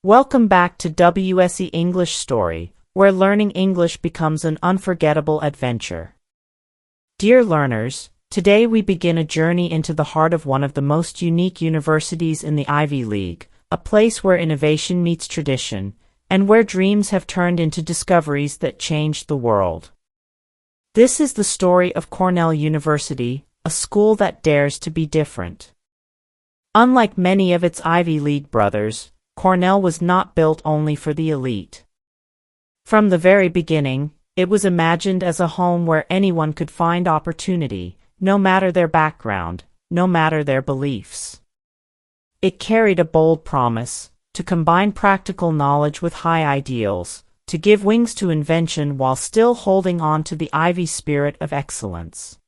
Welcome back to WSE English Story, where learning English becomes an unforgettable adventure. Dear learners, today we begin a journey into the heart of one of the most unique universities in the Ivy League, a place where innovation meets tradition, and where dreams have turned into discoveries that changed the world. This is the story of Cornell University, a school that dares to be different. Unlike many of its Ivy League brothers, Cornell was not built only for the elite. From the very beginning, it was imagined as a home where anyone could find opportunity, no matter their background, no matter their beliefs. It carried a bold promise: to combine practical knowledge with high ideals, to give wings to invention while still holding on to the Ivy spirit of excellence.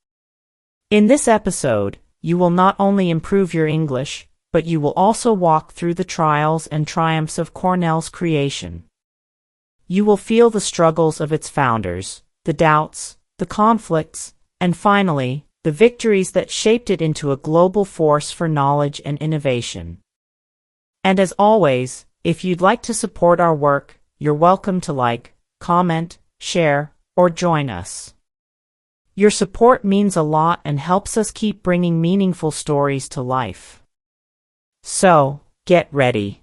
In this episode, you will not only improve your English, but you will also walk through the trials and triumphs of Cornell's creation. You will feel the struggles of its founders, the doubts, the conflicts, and finally, the victories that shaped it into a global force for knowledge and innovation. And as always, if you'd like to support our work, you're welcome to like, comment, share, or join us. Your support means a lot and helps us keep bringing meaningful stories to life. So, get ready.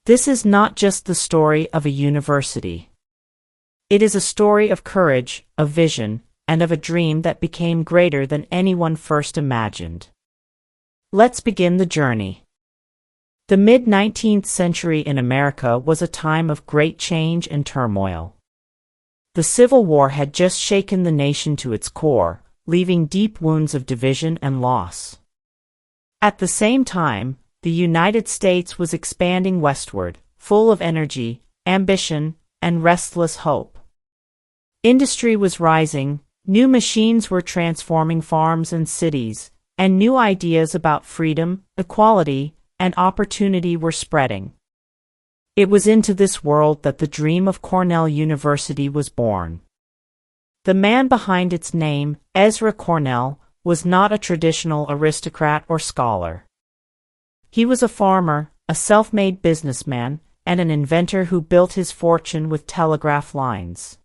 This is not just the story of a university. It is a story of courage, of vision, and of a dream that became greater than anyone first imagined. Let's begin the journey. The mid-19th century in America was a time of great change and turmoil. The Civil War had just shaken the nation to its core, leaving deep wounds of division and loss. At the same time, the United States was expanding westward, full of energy, ambition, and restless hope. Industry was rising, new machines were transforming farms and cities, and new ideas about freedom, equality, and opportunity were spreading. It was into this world that the dream of Cornell University was born. The man behind its name, Ezra Cornell, was not a traditional aristocrat or scholar. He was a farmer, a self-made businessman, and an inventor who built his fortune with telegraph lines.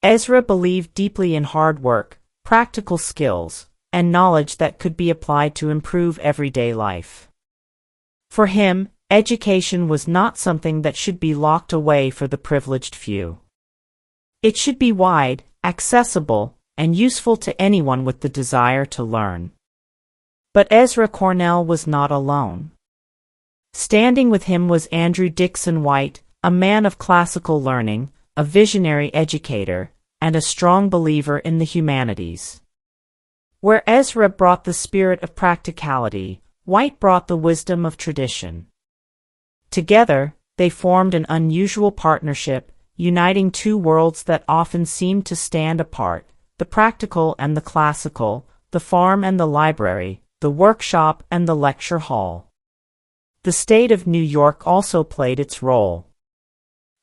Ezra believed deeply in hard work, practical skills, and knowledge that could be applied to improve everyday life. For him, education was not something that should be locked away for the privileged few. It should be wide, accessible, and useful to anyone with the desire to learn. But Ezra Cornell was not alone. Standing with him was Andrew Dickson White, a man of classical learning, a visionary educator, and a strong believer in the humanities. Where Ezra brought the spirit of practicality, White brought the wisdom of tradition. Together, they formed an unusual partnership, uniting two worlds that often seemed to stand apart: the practical and the classical, the farm and the library, the workshop and the lecture hall. The state of New York also played its role.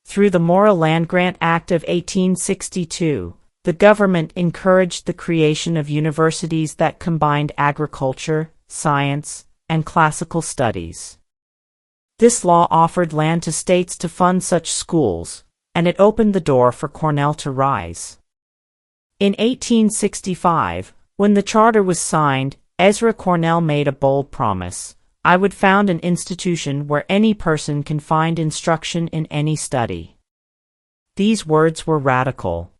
Through the Morrill Land Grant Act of 1862, the government encouraged the creation of universities that combined agriculture, science, and classical studies. This law offered land to states to fund such schools, and it opened the door for Cornell to rise. In 1865, when the charter was signed, Ezra Cornell made a bold promise: "I would found an institution where any person can find instruction in any study." These words were radical.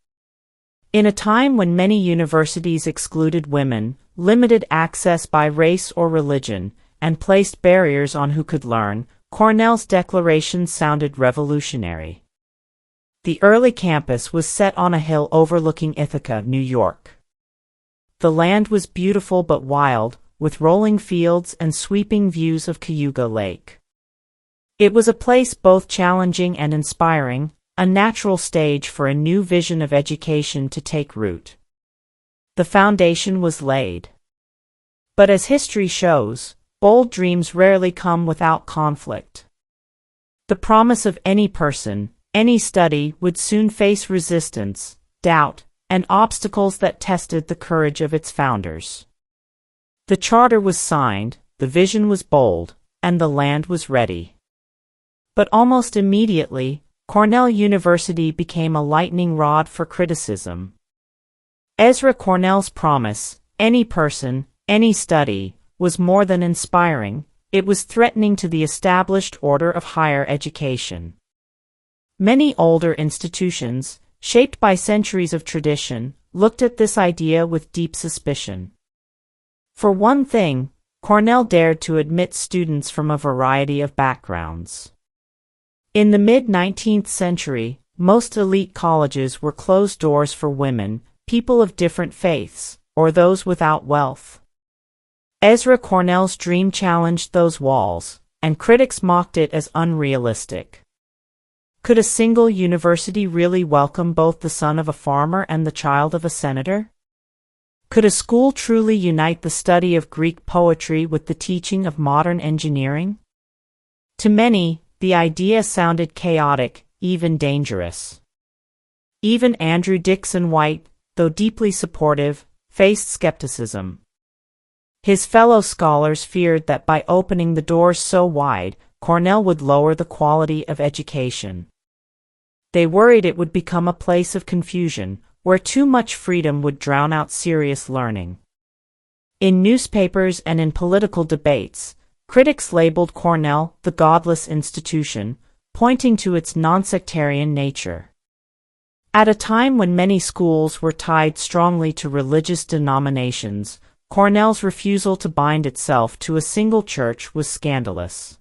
In a time when many universities excluded women, limited access by race or religion, and placed barriers on who could learn, Cornell's declaration sounded revolutionary. The early campus was set on a hill overlooking Ithaca, New York. The land was beautiful but wild, with rolling fields and sweeping views of Cayuga Lake. It was a place both challenging and inspiring, a natural stage for a new vision of education to take root. The foundation was laid. But as history shows, bold dreams rarely come without conflict. The promise of any person, any study would soon face resistance, doubt, and obstacles that tested the courage of its founders. The charter was signed, the vision was bold, and the land was ready. But almost immediately, Cornell University became a lightning rod for criticism. Ezra Cornell's promise, any person, any study, was more than inspiring, it was threatening to the established order of higher education. Many older institutions, shaped by centuries of tradition, looked at this idea with deep suspicion. For one thing, Cornell dared to admit students from a variety of backgrounds. In the mid-19th century, most elite colleges were closed doors for women, people of different faiths, or those without wealth. Ezra Cornell's dream challenged those walls, and critics mocked it as unrealistic. Could a single university really welcome both the son of a farmer and the child of a senator? Could a school truly unite the study of Greek poetry with the teaching of modern engineering? To many, the idea sounded chaotic, even dangerous. Even Andrew Dickson White, though deeply supportive, faced skepticism. His fellow scholars feared that by opening the doors so wide, Cornell would lower the quality of education. They worried it would become a place of confusion, where too much freedom would drown out serious learning. In newspapers and in political debates, critics labeled Cornell the godless institution, pointing to its non-sectarian nature. At a time when many schools were tied strongly to religious denominations, Cornell's refusal to bind itself to a single church was scandalous.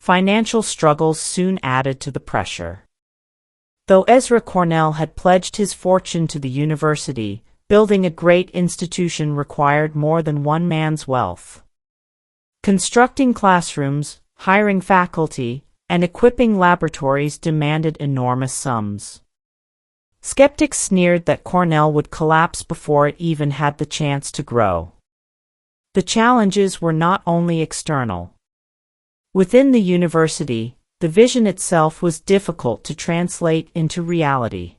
Financial struggles soon added to the pressure. Though Ezra Cornell had pledged his fortune to the university, building a great institution required more than one man's wealth. Constructing classrooms, hiring faculty, and equipping laboratories demanded enormous sums. Skeptics sneered that Cornell would collapse before it even had the chance to grow. The challenges were not only external. Within the university, the vision itself was difficult to translate into reality.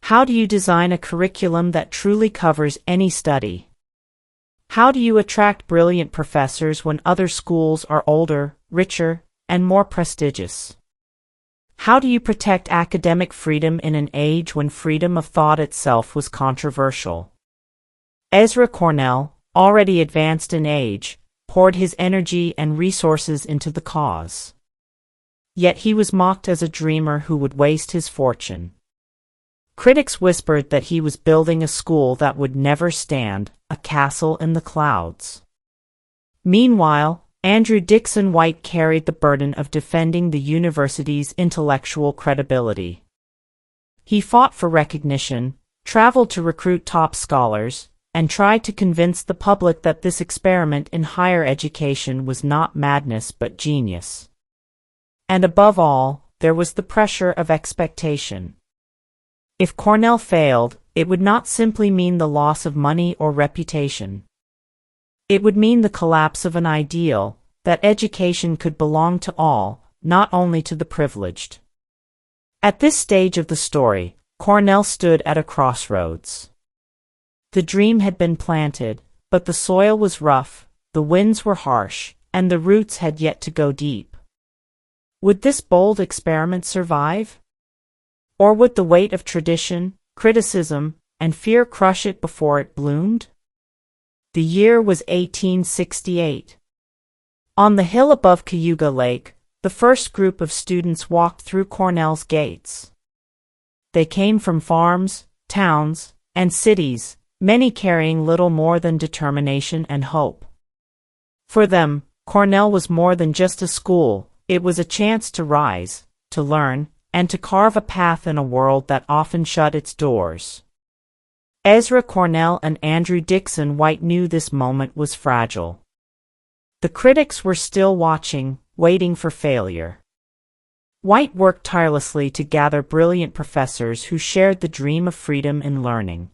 How do you design a curriculum that truly covers any study? How do you attract brilliant professors when other schools are older, richer, and more prestigious? How do you protect academic freedom in an age when freedom of thought itself was controversial? Ezra Cornell, already advanced in age, poured his energy and resources into the cause. Yet he was mocked as a dreamer who would waste his fortune. Critics whispered that he was building a school that would never stand, a castle in the clouds. Meanwhile, Andrew Dickson White carried the burden of defending the university's intellectual credibility. He fought for recognition, traveled to recruit top scholars, and tried to convince the public that this experiment in higher education was not madness but genius. And above all, there was the pressure of expectation. If Cornell failed, it would not simply mean the loss of money or reputation. It would mean the collapse of an ideal, that education could belong to all, not only to the privileged. At this stage of the story, Cornell stood at a crossroads. The dream had been planted, but the soil was rough, the winds were harsh, and the roots had yet to go deep. Would this bold experiment survive? Or would the weight of tradition, criticism, and fear crush it before it bloomed? The year was 1868. On the hill above Cayuga Lake, the first group of students walked through Cornell's gates. They came from farms, towns, and cities, many carrying little more than determination and hope. For them, Cornell was more than just a school, it was a chance to rise, to learn, and to carve a path in a world that often shut its doors. Ezra Cornell and Andrew Dickson White knew this moment was fragile. The critics were still watching, waiting for failure. White worked tirelessly to gather brilliant professors who shared the dream of freedom in learning.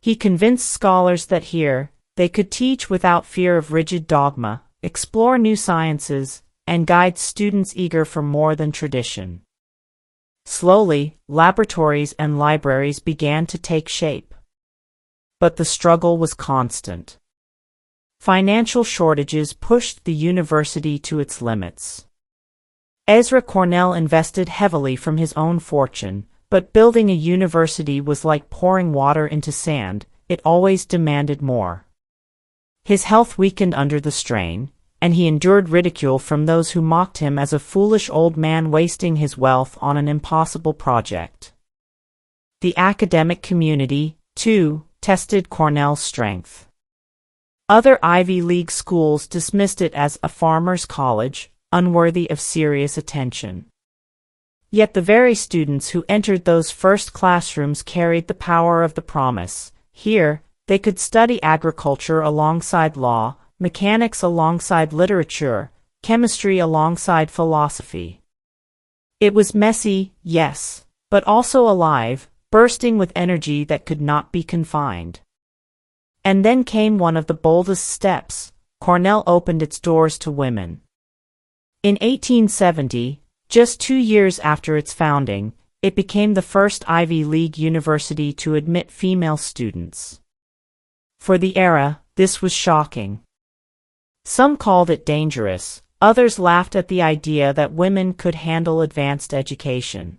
He convinced scholars that here, they could teach without fear of rigid dogma, explore new sciences, and guide students eager for more than tradition. Slowly, laboratories and libraries began to take shape. But the struggle was constant. Financial shortages pushed the university to its limits. Ezra Cornell invested heavily from his own fortune, but building a university was like pouring water into sand, it always demanded more. His health weakened under the strain, and he endured ridicule from those who mocked him as a foolish old man wasting his wealth on an impossible project. The academic community, too, tested Cornell's strength. Other Ivy League schools dismissed it as a farmer's college, unworthy of serious attention. Yet the very students who entered those first classrooms carried the power of the promise. Here, they could study agriculture alongside law, mechanics alongside literature, chemistry alongside philosophy. It was messy, yes, but also alive, bursting with energy that could not be confined. And then came one of the boldest steps. Cornell opened its doors to women. In 1870, just 2 years after its founding, it became the first Ivy League university to admit female students. For the era, this was shocking. Some called it dangerous, others laughed at the idea that women could handle advanced education.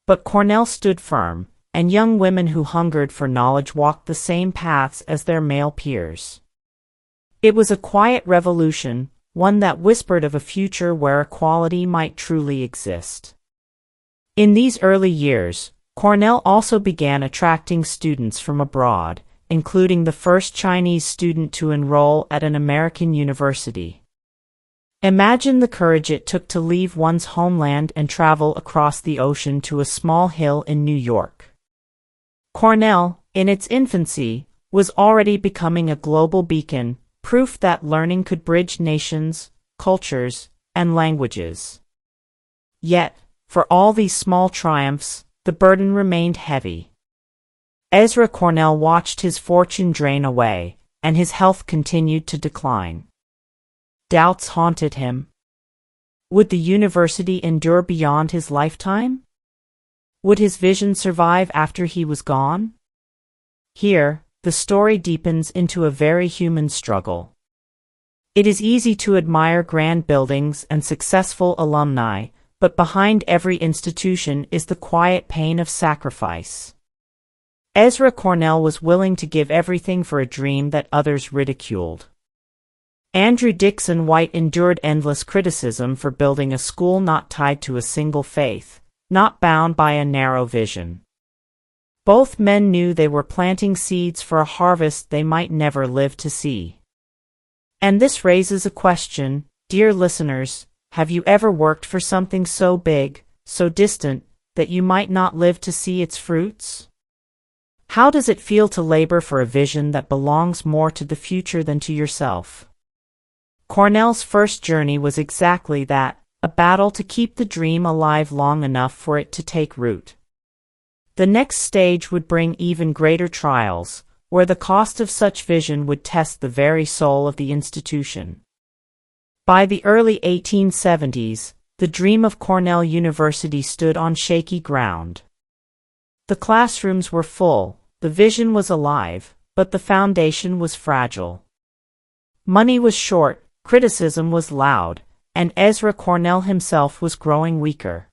But Cornell stood firm, and young women who hungered for knowledge walked the same paths as their male peers. It was a quiet revolution, one that whispered of a future where equality might truly exist. In these early years, Cornell also began attracting students from abroad, including the first Chinese student to enroll at an American university. Imagine the courage it took to leave one's homeland and travel across the ocean to a small hill in New York. Cornell, in its infancy, was already becoming a global beacon, proof that learning could bridge nations, cultures, and languages. Yet, for all these small triumphs, the burden remained heavy. Ezra Cornell watched his fortune drain away, and his health continued to decline. Doubts haunted him. Would the university endure beyond his lifetime? Would his vision survive after he was gone? Here, the story deepens into a very human struggle. It is easy to admire grand buildings and successful alumni, but behind every institution is the quiet pain of sacrifice. Ezra Cornell was willing to give everything for a dream that others ridiculed. Andrew Dickson White endured endless criticism for building a school not tied to a single faith, not bound by a narrow vision. Both men knew they were planting seeds for a harvest they might never live to see. And this raises a question, dear listeners: have you ever worked for something so big, so distant, that you might not live to see its fruits? How does it feel to labor for a vision that belongs more to the future than to yourself? Cornell's first journey was exactly that, a battle to keep the dream alive long enough for it to take root. The next stage would bring even greater trials, where the cost of such vision would test the very soul of the institution. By the early 1870s, the dream of Cornell University stood on shaky ground. The classrooms were full, the vision was alive, but the foundation was fragile. Money was short, criticism was loud, and Ezra Cornell himself was growing weaker.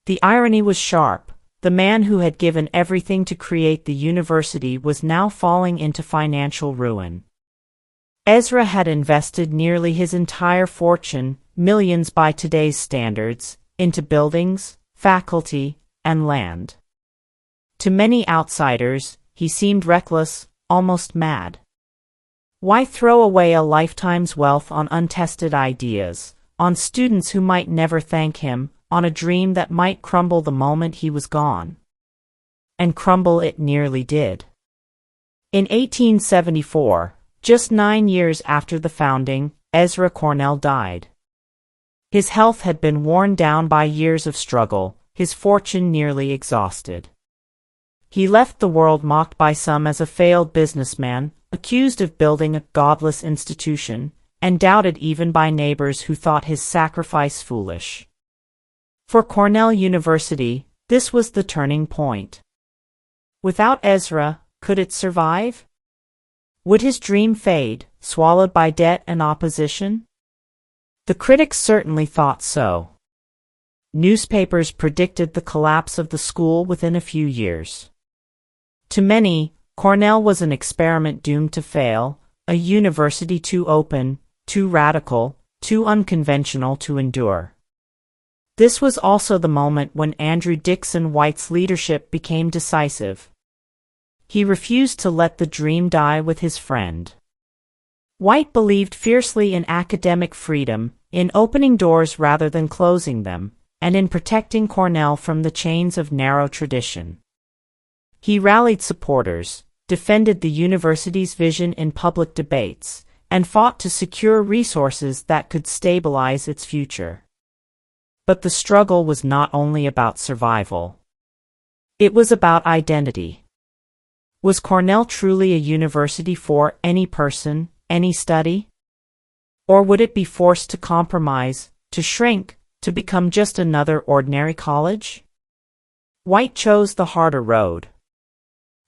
The irony was sharp. The man who had given everything to create the university was now falling into financial ruin. Ezra had invested nearly his entire fortune, millions by today's standards, into buildings, faculty, and land. To many outsiders, he seemed reckless, almost mad. Why throw away a lifetime's wealth on untested ideas, on students who might never thank him, on a dream that might crumble the moment he was gone? And crumble it nearly did. In 1874, just 9 years after the founding, Ezra Cornell died. His health had been worn down by years of struggle, his fortune nearly exhausted. He left the world mocked by some as a failed businessman, accused of building a godless institution, and doubted even by neighbors who thought his sacrifice foolish. For Cornell University, this was the turning point. Without Ezra, could it survive? Would his dream fade, swallowed by debt and opposition? The critics certainly thought so. Newspapers predicted the collapse of the school within a few years. To many, Cornell was an experiment doomed to fail, a university too open, too radical, too unconventional to endure. This was also the moment when Andrew Dickson White's leadership became decisive. He refused to let the dream die with his friend. White believed fiercely in academic freedom, in opening doors rather than closing them, and in protecting Cornell from the chains of narrow tradition. He rallied supporters, defended the university's vision in public debates, and fought to secure resources that could stabilize its future. But the struggle was not only about survival. It was about identity. Was Cornell truly a university for any person, any study? Or would it be forced to compromise, to shrink, to become just another ordinary college? White chose the harder road.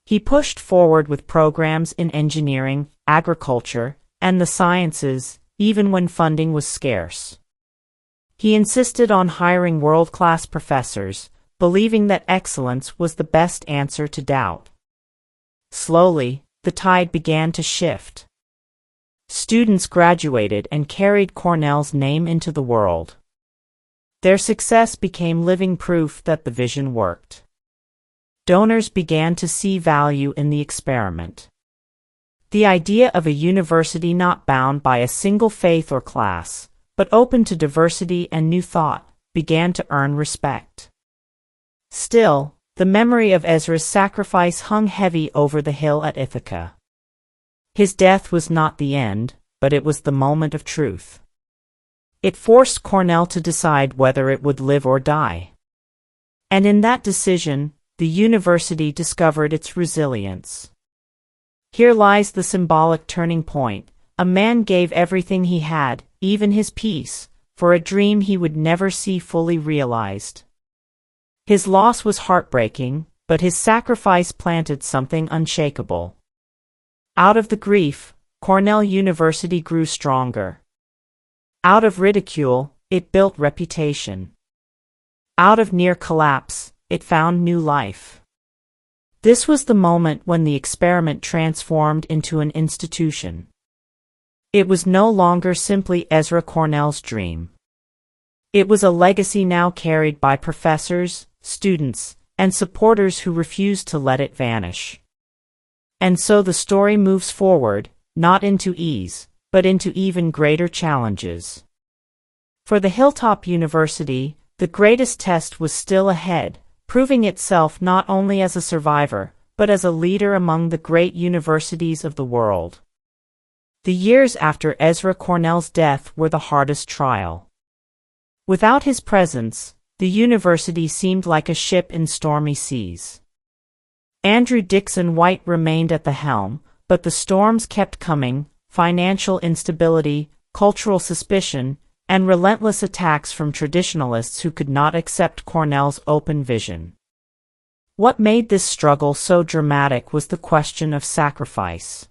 He pushed forward with programs in engineering, agriculture, and the sciences, even when funding was scarce. He insisted on hiring world-class professors, believing that excellence was the best answer to doubt. Slowly, the tide began to shift. Students graduated and carried Cornell's name into the world. Their success became living proof that the vision worked. Donors began to see value in the experiment. The idea of a university not bound by a single faith or class, but open to diversity and new thought, began to earn respect. Still, the memory of Ezra's sacrifice hung heavy over the hill at Ithaca. His death was not the end, but it was the moment of truth. It forced Cornell to decide whether it would live or die. And in that decision, the university discovered its resilience. Here lies the symbolic turning point. A man gave everything he had, even his peace, for a dream he would never see fully realized. His loss was heartbreaking, but his sacrifice planted something unshakable. Out of the grief, Cornell University grew stronger. Out of ridicule, it built reputation. Out of near collapse, it found new life. This was the moment when the experiment transformed into an institution. It was no longer simply Ezra Cornell's dream. It was a legacy now carried by professors, students, and supporters who refused to let it vanish. And so the story moves forward, not into ease, but into even greater challenges. For the Hilltop University, the greatest test was still ahead, proving itself not only as a survivor, but as a leader among the great universities of the world. The years after Ezra Cornell's death were the hardest trial. Without his presence, the university seemed like a ship in stormy seas. Andrew Dickson White remained at the helm, but the storms kept coming: financial instability, cultural suspicion, and relentless attacks from traditionalists who could not accept Cornell's open vision. What made this struggle so dramatic was the question of sacrifice.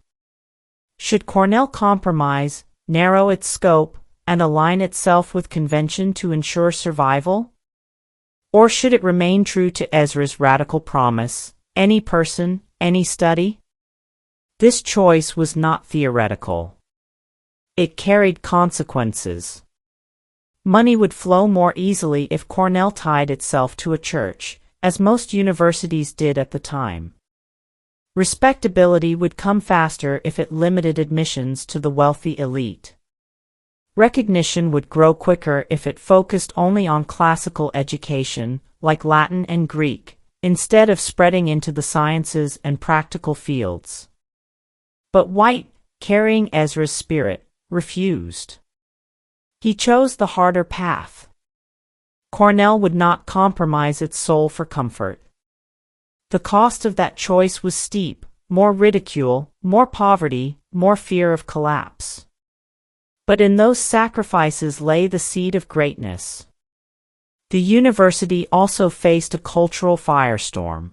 Should Cornell compromise, narrow its scope, and align itself with convention to ensure survival? Or should it remain true to Ezra's radical promise, any person, any study? This choice was not theoretical. It carried consequences. Money would flow more easily if Cornell tied itself to a church, as most universities did at the time. Respectability would come faster if it limited admissions to the wealthy elite. Recognition would grow quicker if it focused only on classical education, like Latin and Greek, instead of spreading into the sciences and practical fields. But White, carrying Ezra's spirit, refused. He chose the harder path. Cornell would not compromise its soul for comfort. The cost of that choice was steep: more ridicule, more poverty, more fear of collapse. But in those sacrifices lay the seed of greatness. The university also faced a cultural firestorm.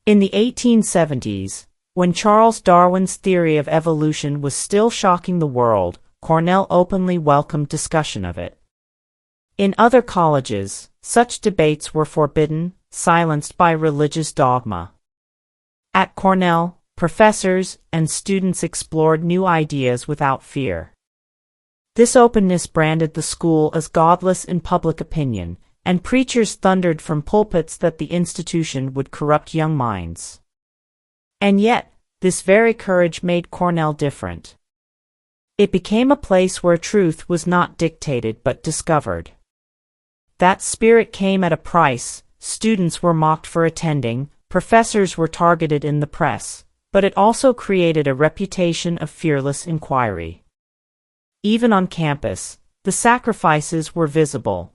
In the 1870s, when Charles Darwin's theory of evolution was still shocking the world, Cornell openly welcomed discussion of it. In other colleges, such debates were forbidden, silenced by religious dogma. At Cornell, professors and students explored new ideas without fear. This openness branded the school as godless in public opinion, and preachers thundered from pulpits that the institution would corrupt young minds. And yet, this very courage made Cornell different. It became a place where truth was not dictated but discovered. That spirit came at a price. Students were mocked for attending, professors were targeted in the press, but it also created a reputation of fearless inquiry. Even on campus, the sacrifices were visible.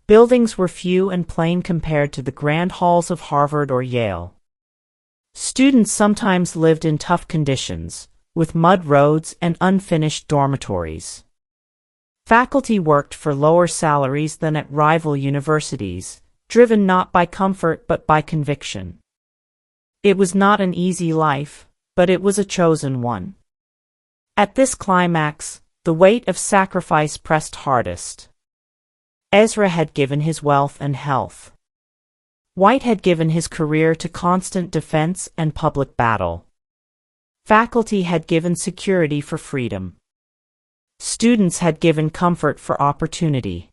Buildings were few and plain compared to the grand halls of Harvard or Yale. Students sometimes lived in tough conditions, with mud roads and unfinished dormitories. Faculty worked for lower salaries than at rival universities, driven not by comfort but by conviction. It was not an easy life, but it was a chosen one. At this climax, the weight of sacrifice pressed hardest. Ezra had given his wealth and health. White had given his career to constant defense and public battle. Faculty had given security for freedom. Students had given comfort for opportunity.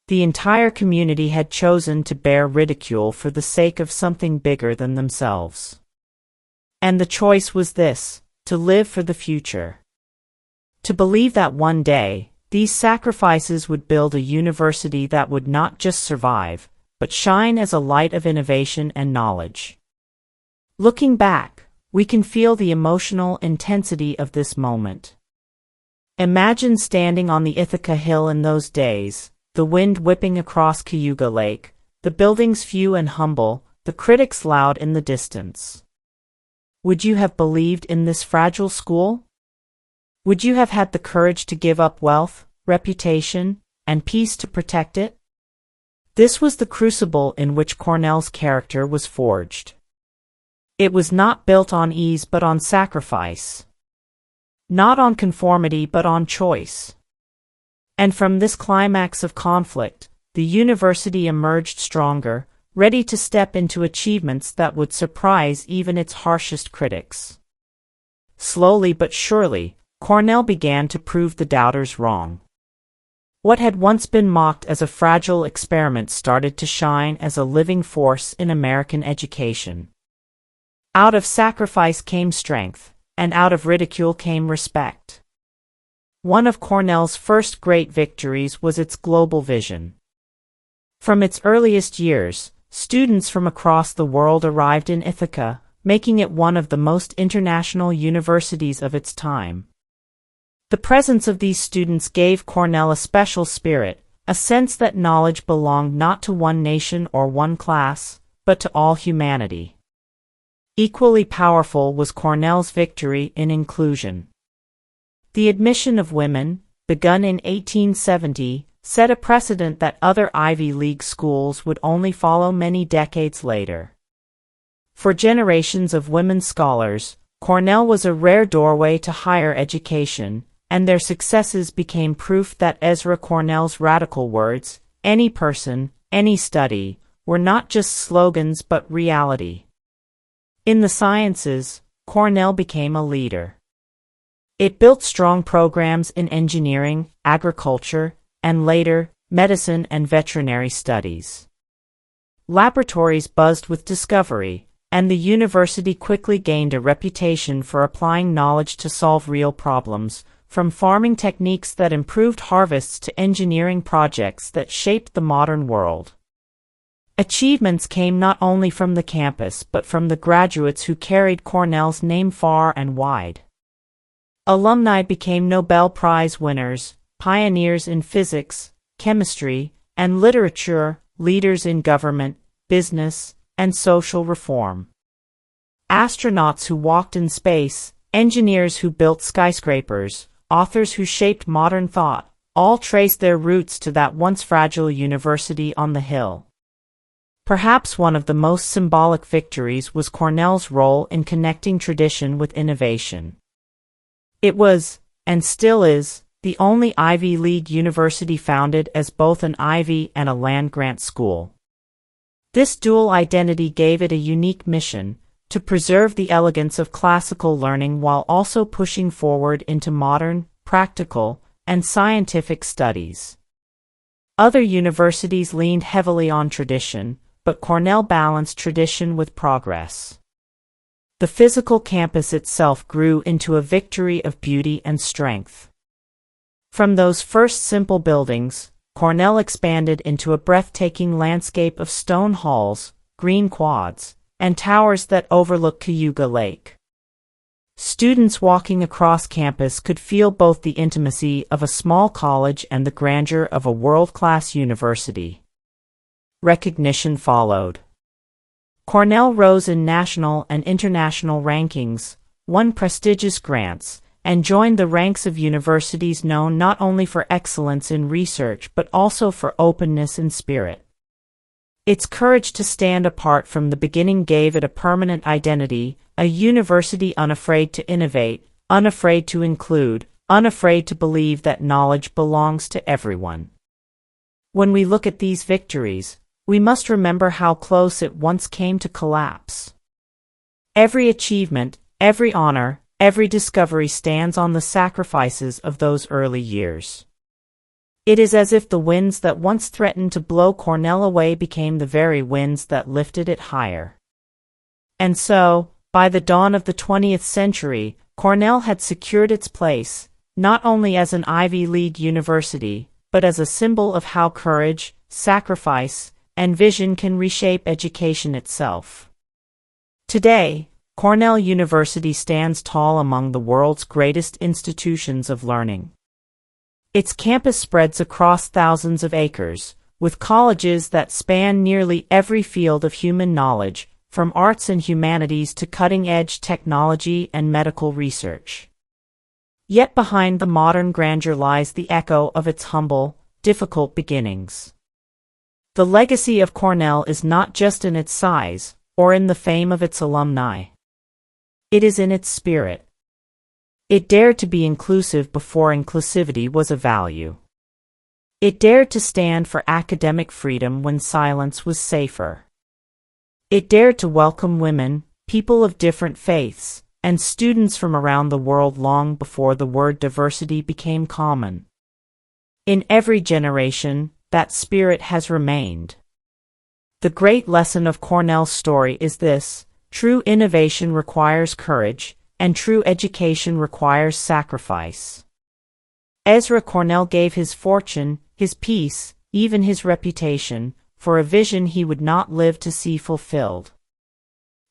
The entire community had chosen to bear ridicule for the sake of something bigger than themselves. And the choice was this: to live for the future. To believe that one day, these sacrifices would build a university that would not just survive, but shine as a light of innovation and knowledge. Looking back, we can feel the emotional intensity of this moment. Imagine standing on the Ithaca Hill in those days, the wind whipping across Cayuga Lake, the buildings few and humble, the critics loud in the distance. Would you have believed in this fragile school? Would you have had the courage to give up wealth, reputation, and peace to protect it? This was the crucible in which Cornell's character was forged. It was not built on ease but on sacrifice. Not on conformity but on choice. And from this climax of conflict, the university emerged stronger, ready to step into achievements that would surprise even its harshest critics. Slowly but surely, Cornell began to prove the doubters wrong. What had once been mocked as a fragile experiment started to shine as a living force in American education. Out of sacrifice came strength, and out of ridicule came respect. One of Cornell's first great victories was its global vision. From its earliest years, students from across the world arrived in Ithaca, making it one of the most international universities of its time. The presence of these students gave Cornell a special spirit, a sense that knowledge belonged not to one nation or one class, but to all humanity. Equally powerful was Cornell's victory in inclusion. The admission of women, begun in 1870, set a precedent that other Ivy League schools would only follow many decades later. For generations of women scholars, Cornell was a rare doorway to higher education, and their successes became proof that Ezra Cornell's radical words, "any person, any study," were not just slogans but reality. In the sciences, Cornell became a leader. It built strong programs in engineering, agriculture, and later, medicine and veterinary studies. Laboratories buzzed with discovery, and the university quickly gained a reputation for applying knowledge to solve real problems, from farming techniques that improved harvests to engineering projects that shaped the modern world. Achievements came not only from the campus but from the graduates who carried Cornell's name far and wide. Alumni became Nobel Prize winners, pioneers in physics, chemistry, and literature, leaders in government, business, and social reform. Astronauts who walked in space, engineers who built skyscrapers, authors who shaped modern thought, all traced their roots to that once fragile university on the hill. Perhaps one of the most symbolic victories was Cornell's role in connecting tradition with innovation. It was and still is, the only Ivy League university founded as both an Ivy and a land-grant school. This dual identity gave it a unique mission, to preserve the elegance of classical learning while also pushing forward into modern, practical, and scientific studies. Other universities leaned heavily on tradition, but Cornell balanced tradition with progress. The physical campus itself grew into a victory of beauty and strength. From those first simple buildings, Cornell expanded into a breathtaking landscape of stone halls, green quads, and towers that overlook Cayuga Lake. Students walking across campus could feel both the intimacy of a small college and the grandeur of a world-class university. Recognition followed. Cornell rose in national and international rankings, won prestigious grants, and joined the ranks of universities known not only for excellence in research but also for openness in spirit. Its courage to stand apart from the beginning gave it a permanent identity, a university unafraid to innovate, unafraid to include, unafraid to believe that knowledge belongs to everyone. When we look at these victories, we must remember how close it once came to collapse. Every achievement, every honor, every discovery stands on the sacrifices of those early years. It is as if the winds that once threatened to blow Cornell away became the very winds that lifted it higher. And so, by the dawn of the 20th century, Cornell had secured its place, not only as an Ivy League university, but as a symbol of how courage, sacrifice, and vision can reshape education itself. Today, Cornell University stands tall among the world's greatest institutions of learning. Its campus spreads across thousands of acres, with colleges that span nearly every field of human knowledge, from arts and humanities to cutting-edge technology and medical research. Yet behind the modern grandeur lies the echo of its humble, difficult beginnings. The legacy of Cornell is not just in its size, or in the fame of its alumni. It is in its spirit. It dared to be inclusive before inclusivity was a value. It dared to stand for academic freedom when silence was safer. It dared to welcome women, people of different faiths, and students from around the world long before the word diversity became common. In every generation, that spirit has remained. The great lesson of Cornell's story is this: true innovation requires courage, and true education requires sacrifice. Ezra Cornell gave his fortune, his peace, even his reputation, for a vision he would not live to see fulfilled.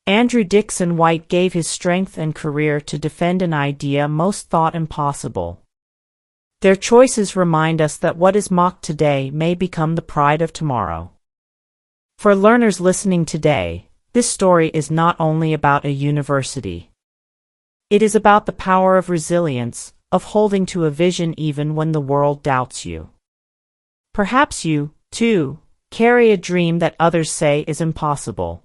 Andrew Dixon White gave his strength and career to defend an idea most thought impossible. Their choices remind us that what is mocked today may become the pride of tomorrow. For learners listening today, this story is not only about a university. It is about the power of resilience, of holding to a vision even when the world doubts you. Perhaps you, too, carry a dream that others say is impossible.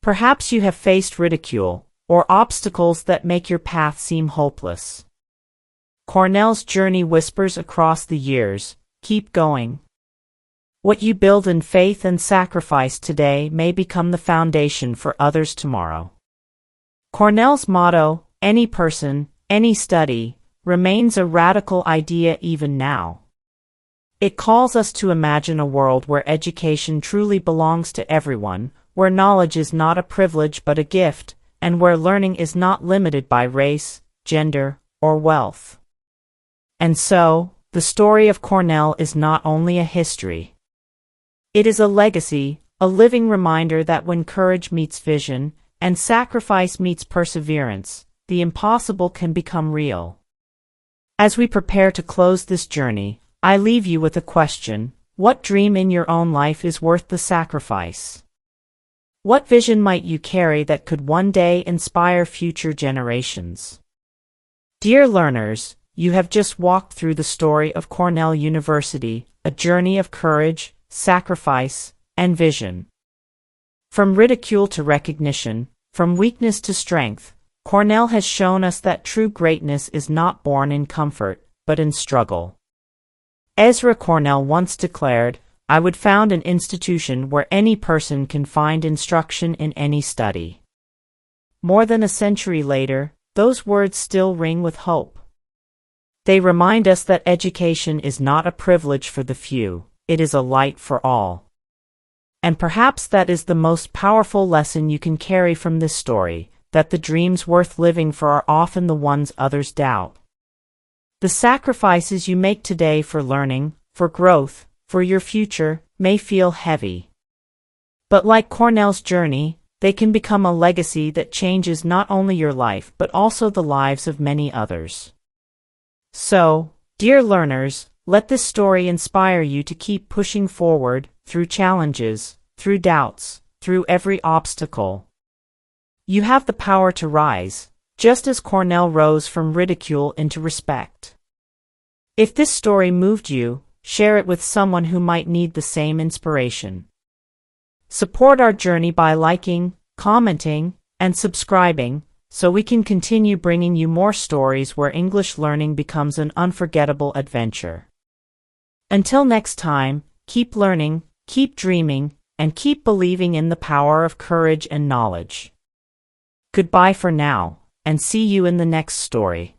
Perhaps you have faced ridicule, or obstacles that make your path seem hopeless. Cornell's journey whispers across the years, keep going. What you build in faith and sacrifice today may become the foundation for others tomorrow. Cornell's motto, any person, any study, remains a radical idea even now. It calls us to imagine a world where education truly belongs to everyone, where knowledge is not a privilege but a gift, and where learning is not limited by race, gender, or wealth. And so, the story of Cornell is not only a history. It is a legacy, a living reminder that when courage meets vision, and sacrifice meets perseverance, the impossible can become real. As we prepare to close this journey, I leave you with a question: what dream in your own life is worth the sacrifice? What vision might you carry that could one day inspire future generations? Dear learners, you have just walked through the story of Cornell University, a journey of courage, sacrifice, and vision. From ridicule to recognition, from weakness to strength, Cornell has shown us that true greatness is not born in comfort, but in struggle. Ezra Cornell once declared, "I would found an institution where any person can find instruction in any study." More than a century later, those words still ring with hope. They remind us that education is not a privilege for the few, it is a light for all. And perhaps that is the most powerful lesson you can carry from this story, that the dreams worth living for are often the ones others doubt. The sacrifices you make today for learning, for growth, for your future, may feel heavy. But like Cornell's journey, they can become a legacy that changes not only your life but also the lives of many others. So, dear learners, let this story inspire you to keep pushing forward, through challenges, through doubts, through every obstacle. You have the power to rise, just as Cornell rose from ridicule into respect. If this story moved you, share it with someone who might need the same inspiration. Support our journey by liking, commenting, and subscribing, so we can continue bringing you more stories where English learning becomes an unforgettable adventure. Until next time, keep learning, keep dreaming, and keep believing in the power of courage and knowledge. Goodbye for now, and see you in the next story.